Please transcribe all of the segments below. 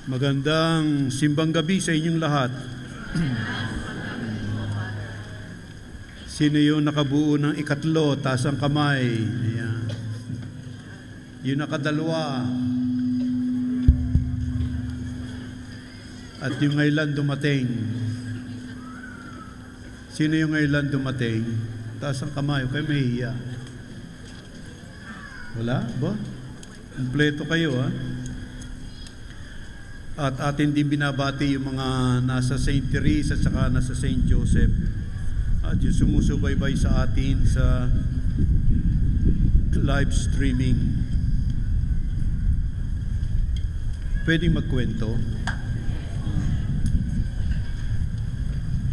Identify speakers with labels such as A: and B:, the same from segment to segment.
A: Magandang simbang gabi sa inyong lahat. Sino yung nakabuo ng ikatlo, taas ang kamay? Ayan. Yung nakadalwa. At yung ngaylan dumating. Sino yung ngaylan dumating? Taas ang kamay, huwag kayo mahihiya. Wala ba? Kompleto kayo, ha? At atin din binabati yung mga nasa St. Therese at saka nasa St. Joseph. At yung sumusubaybay sa atin sa live streaming. Pwedeng magkwento.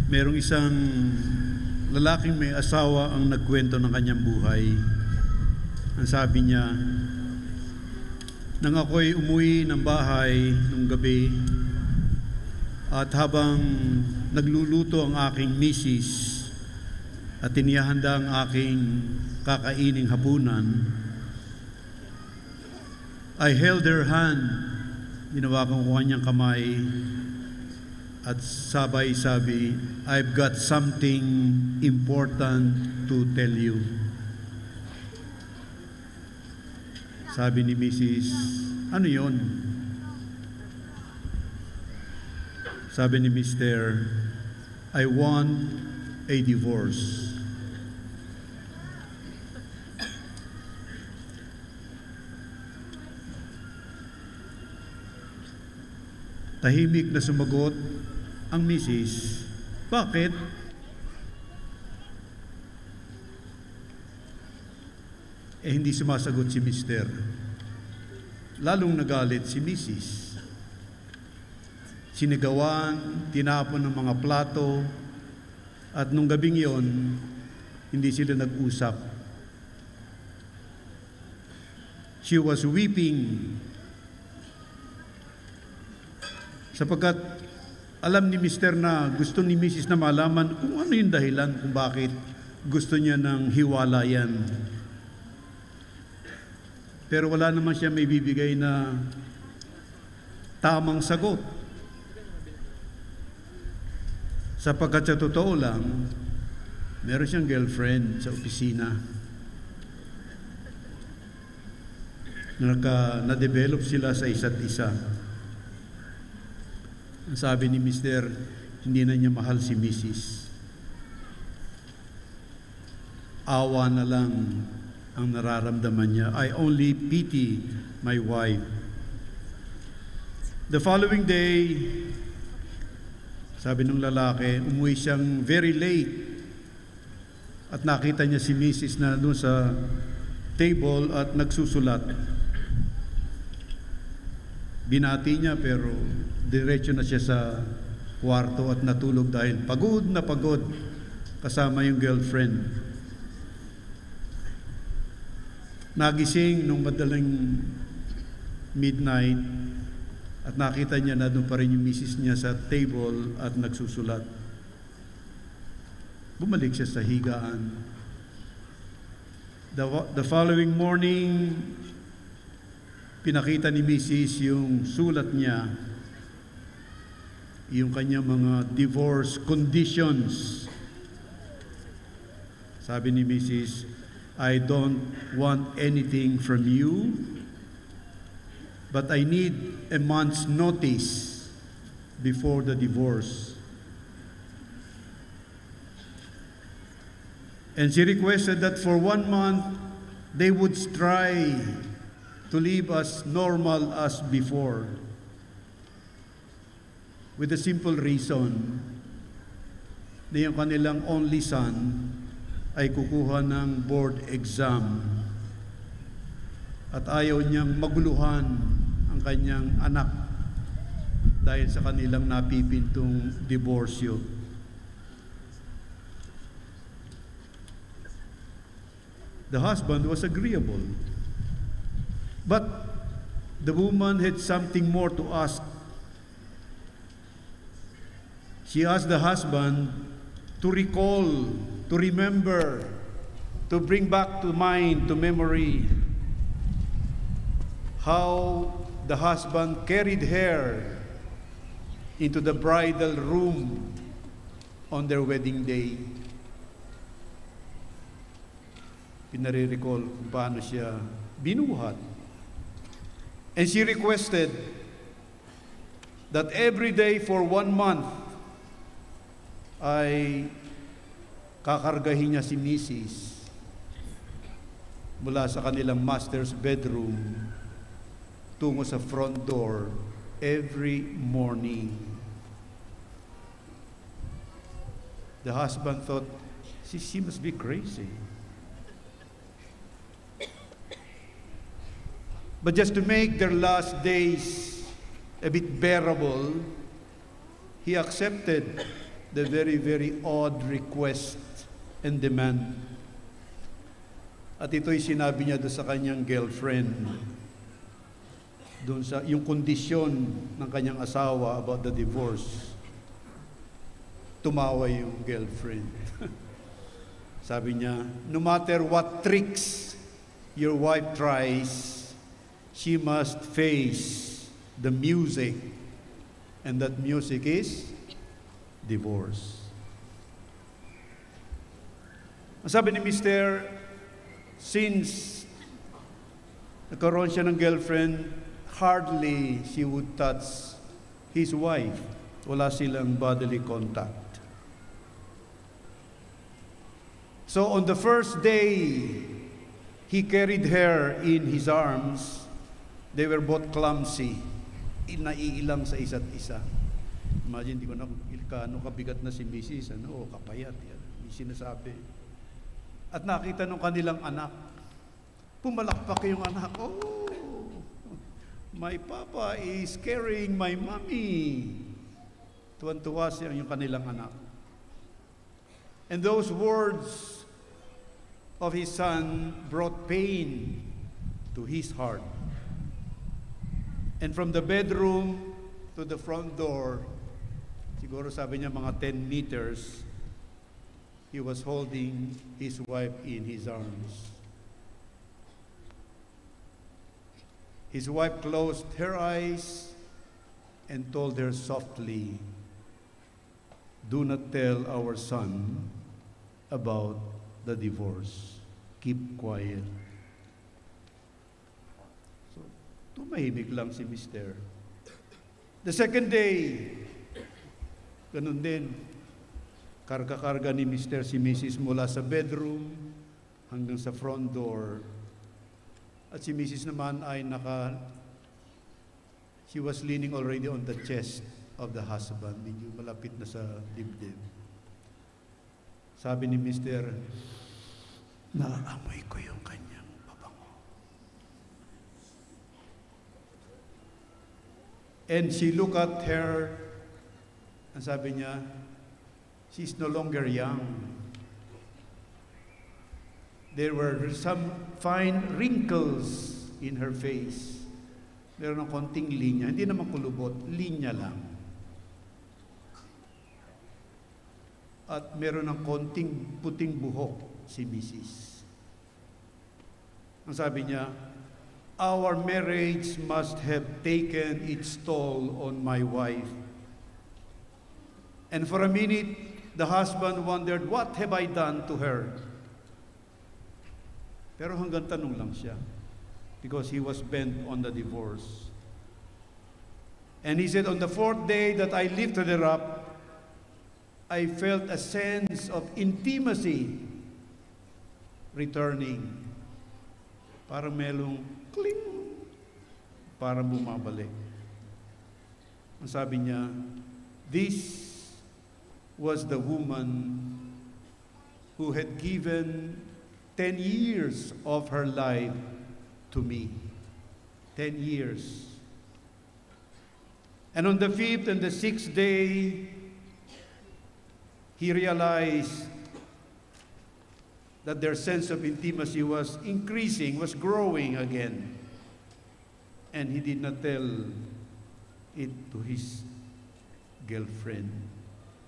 A: Merong isang lalaking may asawa ang nagkwento ng kanyang buhay. Ang sabi niya, nang ako'y umuwi ng bahay nung gabi at habang nagluluto ang aking misis at inihahanda ang aking kakaining hapunan, I held her hand, ginawakan ko kanyang kamay at sabay-sabi, I've got something important to tell you. Sabi ni Mrs., ano yon? Sabi ni Mr., I want a divorce. Tahimik na sumagot ang Mrs., bakit? Hindi sumasagot si Mr. Lalong nagalit si Mrs. Sinigawan, tinapon ng mga plato, at nung gabing yon, hindi sila nag-usap. She was weeping sapagkat alam ni Mr. na gusto ni Mrs. na malaman kung ano yung dahilan kung bakit gusto niya ng hiwalayan. Pero wala naman siya may bibigay na tamang sagot. Sapagkat sa totoo lang, meron siyang girlfriend sa opisina. Na-develop sila sa isa't isa. Ang sabi ni Mr., hindi na niya mahal si Mrs. Awa na lang ang nararamdaman niya. I only pity my wife. The following day, sabi ng lalaki, umuwi siyang very late at nakita niya si Mrs. na doon sa table at nagsusulat. Binati niya pero diretso na siya sa kwarto at natulog dahil pagod na pagod kasama yung girlfriend. Nagising nung madaling midnight at nakita niya na doon pa rin yung misis niya sa table at nagsusulat. Bumalik siya sa higaan. The following morning, pinakita ni misis yung sulat niya, yung kanyang mga divorce conditions. Sabi ni misis, I don't want anything from you, but I need a month's notice before the divorce. And she requested that for 1 month, they would try to live as normal as before. With a simple reason, na yung kanilang only son ay kukuha ng board exam at ayaw niyang maguluhan ang kanyang anak dahil sa kanilang napipintong diborsyo. The husband was agreeable, but the woman had something more to ask. She asked the husband to recall, to remember, to bring back to mind, to memory, how the husband carried her into the bridal room on their wedding day. Pinare-recall kung paano siya binuhat. And she requested that every day for 1 month ay kakargahin niya si Mrs. mula sa kanilang master's bedroom tungo sa front door every morning. The husband thought, she must be crazy. But just to make their last days a bit bearable, he accepted the very, very odd request and demand. At ito'y sinabi niya doon sa kanyang girlfriend, doon sa yung kondisyon ng kanyang asawa about the divorce. Tumawa yung girlfriend. Sabi niya, no matter what tricks your wife tries, she must face the music, and that music is divorce. Ang sabi ni Mr., since nagkaroon siya ng girlfriend, hardly she would touch his wife. Wala silang bodily contact. So on the first day, he carried her in his arms. They were both clumsy, naiilang sa isa't isa. Imagine, di ko na kaano kabigat na si Mrs. Kapayat yan. May sinasabi. At nakita nung kanilang anak, pumalakpak yung anak. Oh, my papa is carrying my mommy. Tuwan-tuwa siya yung kanilang anak. And those words of his son brought pain to his heart. And from the bedroom to the front door, siguro sabi niya mga 10 meters, he was holding his wife in his arms. His wife closed her eyes and told her softly, "Do not tell our son about the divorce. Keep quiet." Tumahimik lang si Mr. The second day, ganun din. Karga-karga ni Mr. si Mrs. mula sa bedroom hanggang sa front door. At si Mrs. naman ay she was leaning already on the chest of the husband. Medyo malapit na sa dibdib. Sabi ni Mr., "Naamoy ko yung kanyang pabango." And she looked at her, and sabi niya, she's no longer young. There were some fine wrinkles in her face. Meron ng konting linya, hindi naman kulubot, linya lang. At meron ng konting puting buhok si Mrs. Ang sabi niya, "Our marriage must have taken its toll on my wife." And for a minute, the husband wondered, what have I done to her? Pero hanggang tanong lang siya, because he was bent on the divorce. And he said, on the fourth day that I lifted her up, I felt a sense of intimacy returning. Parang melong kling, parang bumabalik. Ang sabi niya, this was the woman who had given 10 years of her life to me. 10 years. And on the 5th and the 6th day, he realized that their sense of intimacy was increasing, was growing again. And he did not tell it to his girlfriend.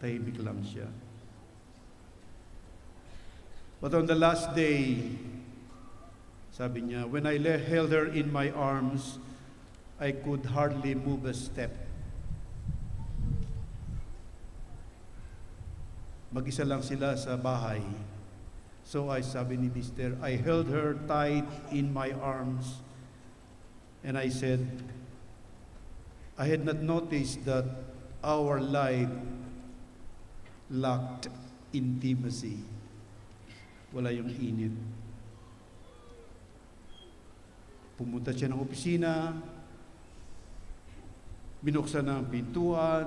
A: Tahimik lang siya. But on the last day, sabi niya, when I held her in my arms, I could hardly move a step. Mag-isa lang sila sa bahay. So sabi ni Mister, I held her tight in my arms and I said, I had not noticed that our life lacked intimacy. Wala yung init. Pumunta siya ng opisina, binuksan ang pintuan,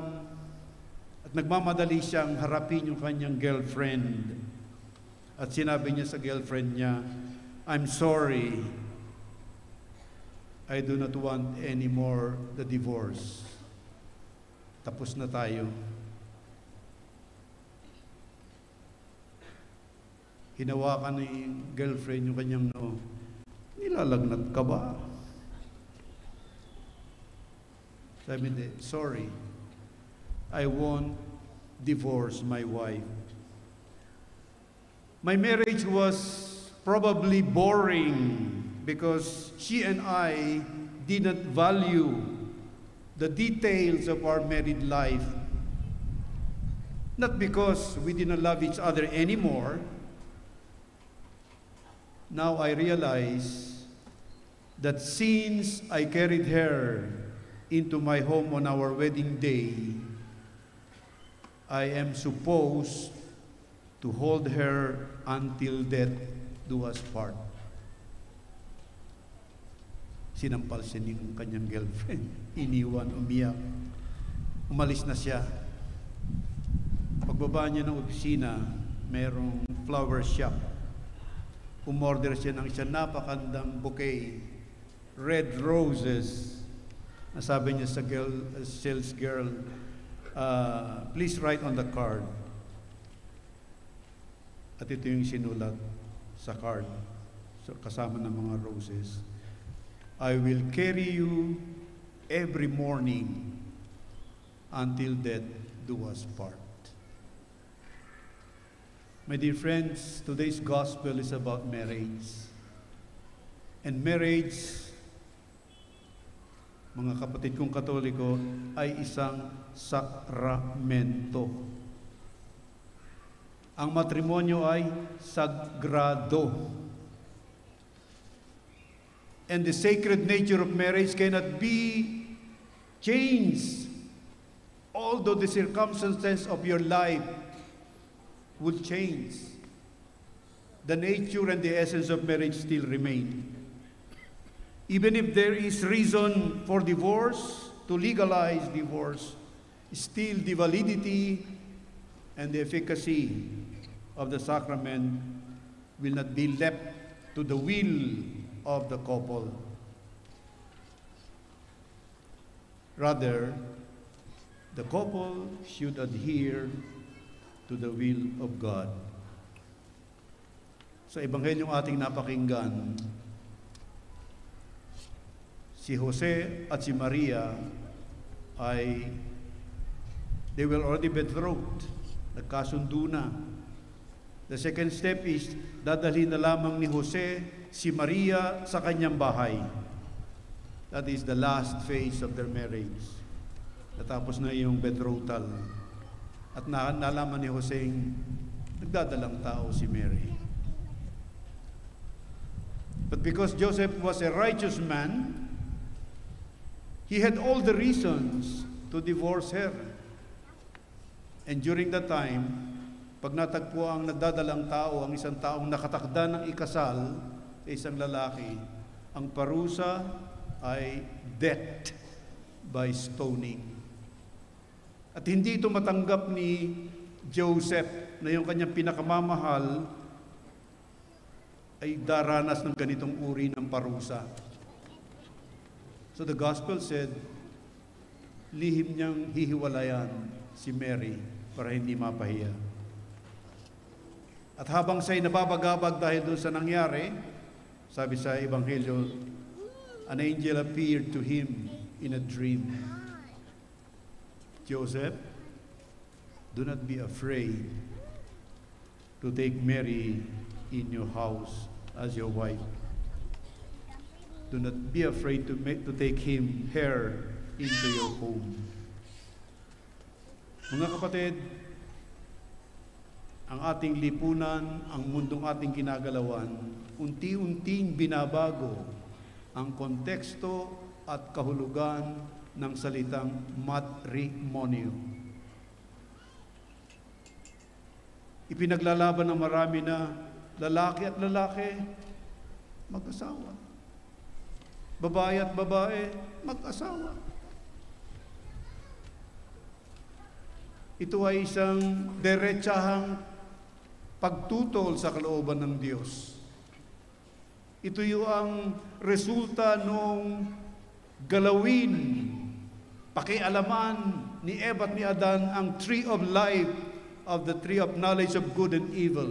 A: at nagmamadali siyang harapin yung kanyang girlfriend. At sinabi niya sa girlfriend niya, I'm sorry, I do not want anymore the divorce. Tapos na tayo. Hinawakan ni girlfriend yung kanyang noo. Nilalagnat ka ba? Sabi niya, sorry, I won't divorce my wife. My marriage was probably boring because she and I did not value the details of our married life. Not because we did not love each other anymore. Now I realize that since I carried her into my home on our wedding day, I am supposed to hold her until death do us part. Sinampal siya ng kanyang girlfriend. Iniwan, umiyak. Umalis na siya. Pagbaba niya ng opisina, merong flower shop. Umorder siya ng isang napakandang bouquet, red roses. Nasabi niya sa sales girl, please write on the card. At ito yung sinulat sa card, so kasama ng mga roses. I will carry you every morning until death do us part. My dear friends, today's gospel is about marriage. And marriage, mga kapatid kong Katoliko, ay isang sakramento. Ang matrimonyo ay sagrado. And the sacred nature of marriage cannot be changed, although the circumstances of your life would change. The nature and the essence of marriage still remain. Even if there is reason for divorce, to legalize divorce, still the validity and the efficacy of the sacrament will not be left to the will of the couple. Rather, the couple should adhere to the will of God. Sa Ebanghelyong ating napakinggan, si Jose at si Maria they were already betrothed. Nagkasundo na. The second step is, dadalhin na lamang ni Jose si Maria sa kanyang bahay. That is the last phase of their marriage. Natapos na yung betrothal. At nalaman ni Jose, nagdadalang tao si Mary. But because Joseph was a righteous man, he had all the reasons to divorce her. And during that time, pag natagpo ang nagdadalang tao, ang isang taong nakatakda ng ikasal sa isang lalaki, ang parusa ay death by stoning. At hindi ito matanggap ni Joseph na yung kanyang pinakamamahal ay daranas ng ganitong uri ng parusa. So the gospel said, lihim niyang hihiwalayan si Mary para hindi mapahiya. At habang siya'y nababagabag dahil doon sa nangyari, sabi sa Ebanghelyo, an angel appeared to him in a dream. Joseph, do not be afraid to take Mary in your house as your wife. Do not be afraid to take her into your home. Mga kapatid, ang ating lipunan, ang mundong ating ginagalawan, unti-unting binabago ang konteksto at kahulugan ng salitang matrimonyo. Ipinaglalaban ng marami na lalaki at lalaki mag-asawa. Babae at babae mag-asawa. Ito ay isang diretsahang pagtutol sa kalooban ng Diyos. Ito yung ang resulta nung galawin, pakialaman ni Eva at ni Adan ang tree of life, of the tree of knowledge of good and evil.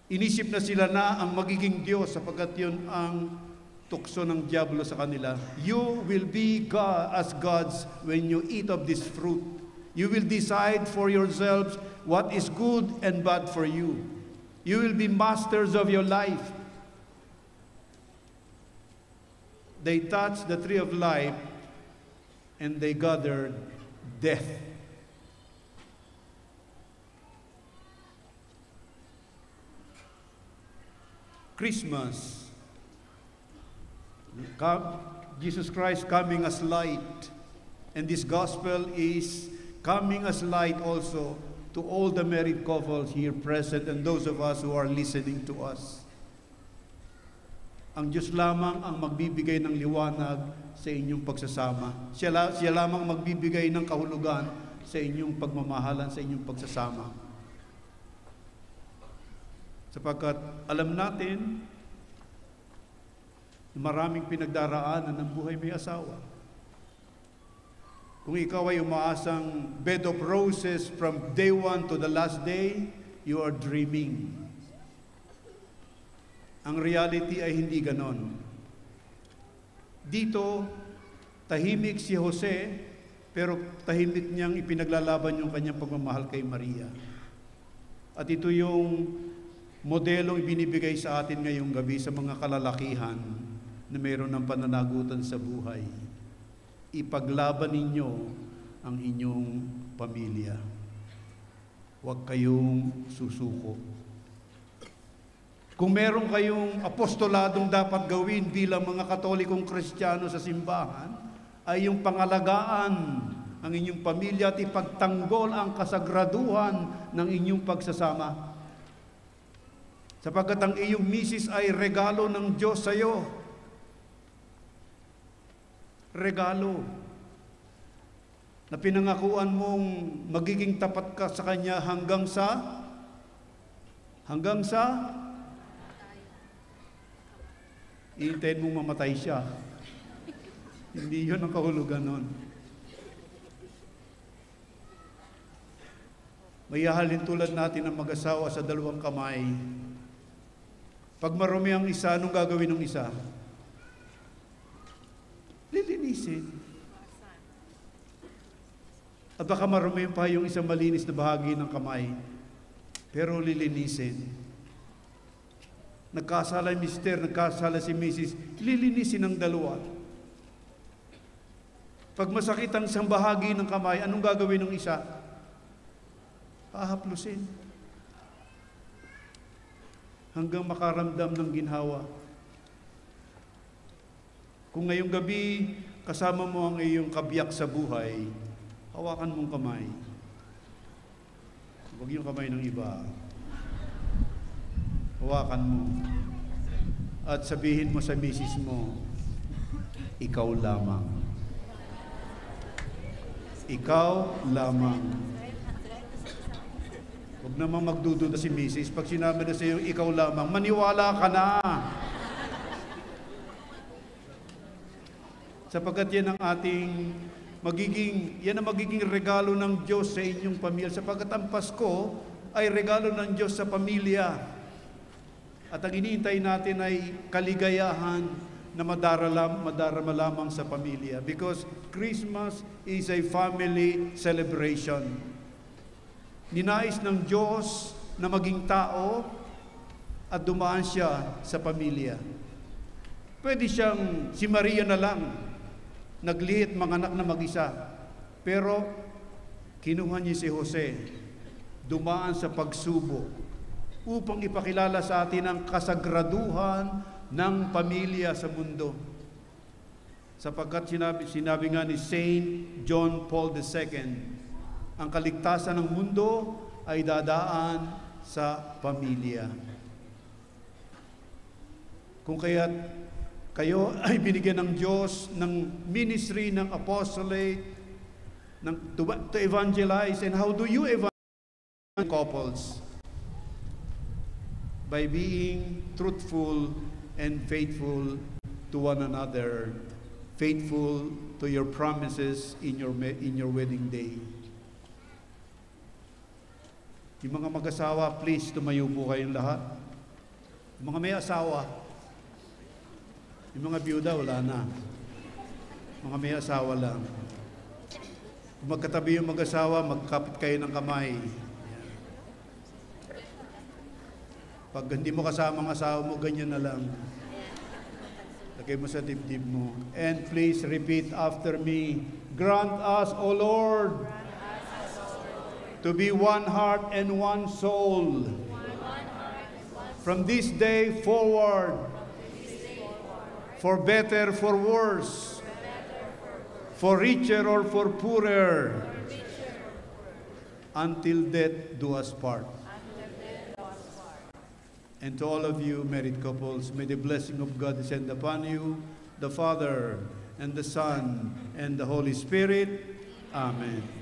A: Inisip na sila na ang magiging Diyos sapagkat yun ang tukso ng diablo sa kanila. You will be God as gods when you eat of this fruit. You will decide for yourselves what is good and bad for you. You will be masters of your life. They touched the tree of life and they gathered death. Christmas, Jesus Christ coming as light, and this gospel is coming as light also to all the married couples here present and those of us who are listening to us. Ang Diyos lamang ang magbibigay ng liwanag sa inyong pagsasama. Siya lamang magbibigay ng kahulugan sa inyong pagmamahalan, sa inyong pagsasama. Sapagkat alam natin na maraming pinagdaraanan ng buhay may asawa. Kung ikaw ay umaasang bed of roses from day one to the last day, you are dreaming. Ang reality ay hindi ganon. Dito, tahimik si Jose, pero tahimik niyang ipinaglalaban yung kanyang pagmamahal kay Maria. At ito yung modelong ibinibigay sa atin ngayong gabi sa mga kalalakihan na mayroon ng pananagutan sa buhay. Ipaglaban ninyo ang inyong pamilya. Huwag kayong susuko. Kung meron kayong apostoladong dapat gawin bilang mga Katolikong Kristiyano sa simbahan, ay yung pangalagaan ang inyong pamilya at ipagtanggol ang kasagraduhan ng inyong pagsasama. Sapagkat ang iyong misis ay regalo ng Diyos sa iyo. Regalo. Na pinangakuan mong magiging tapat ka sa Kanya hanggang sa iintayin mong mamatay siya. Hindi yun ang kahulugan nun. Mayahalin tulad natin ang mag-asawa sa dalawang kamay. Pag marumi ang isa, anong gagawin ng isa? Lilinisin. At baka marumi pa yung isang malinis na bahagi ng kamay, pero lilinisin. Nagkasala yung mister, nagkasala si misis, lilinisin ang dalawa. Pag masakit ang isang bahagi ng kamay, anong gagawin ng isa? Hahaplusin. Hanggang makaramdam ng ginhawa. Kung ngayong gabi, kasama mo ang iyong kabiyak sa buhay, hawakan mong kamay. Huwag yung kamay ng iba. Hawakan mo. At sabihin mo sa misis mo, ikaw lamang. Ikaw lamang. Huwag namang magdududa si misis. Pag sinabi na sa iyo, ikaw lamang, maniwala ka na. Sapagkat yan ang ating yan ang magiging regalo ng Diyos sa inyong pamilya. Sapagkat ang Pasko ay regalo ng Diyos sa pamilya. At ang iniintay natin ay kaligayahan na madarama lamang sa pamilya. Because Christmas is a family celebration. Ninais ng Diyos na maging tao at dumaan siya sa pamilya. Pwede siyang si Maria na lang, nagliit mga anak na mag-isa. Pero kinuha niya si Jose dumaan sa pagsubok upang ipakilala sa atin ang kasagraduhan ng pamilya sa mundo. Sapagkat sinabi nga ni Saint John Paul II, ang kaligtasan ng mundo ay dadaan sa pamilya. Kung kaya't kayo ay binigyan ng Diyos ng ministry, ng apostolate, to evangelize. And how do you evangelize couples? By being truthful and faithful to one another, faithful to your promises in your wedding day. Yung mga mag-asawa, please tumayo po kayong lahat. Yung mga may asawa, yung mga biyuda, wala na. Mga may asawa lang. Kung magkatabi yung mag-asawa, magkapit kayo ng kamay. Pag hindi mo kasama ang asawa mo, ganyan na lang. Lagay mo sa dibdib mo. And please repeat after me. Grant us, O Lord, to be one heart and one soul. From this day forward, for better, for worse, for richer or for poorer, until death do us part. And to all of you married couples, may the blessing of God descend upon you, the Father, and the Son, and the Holy Spirit. Amen.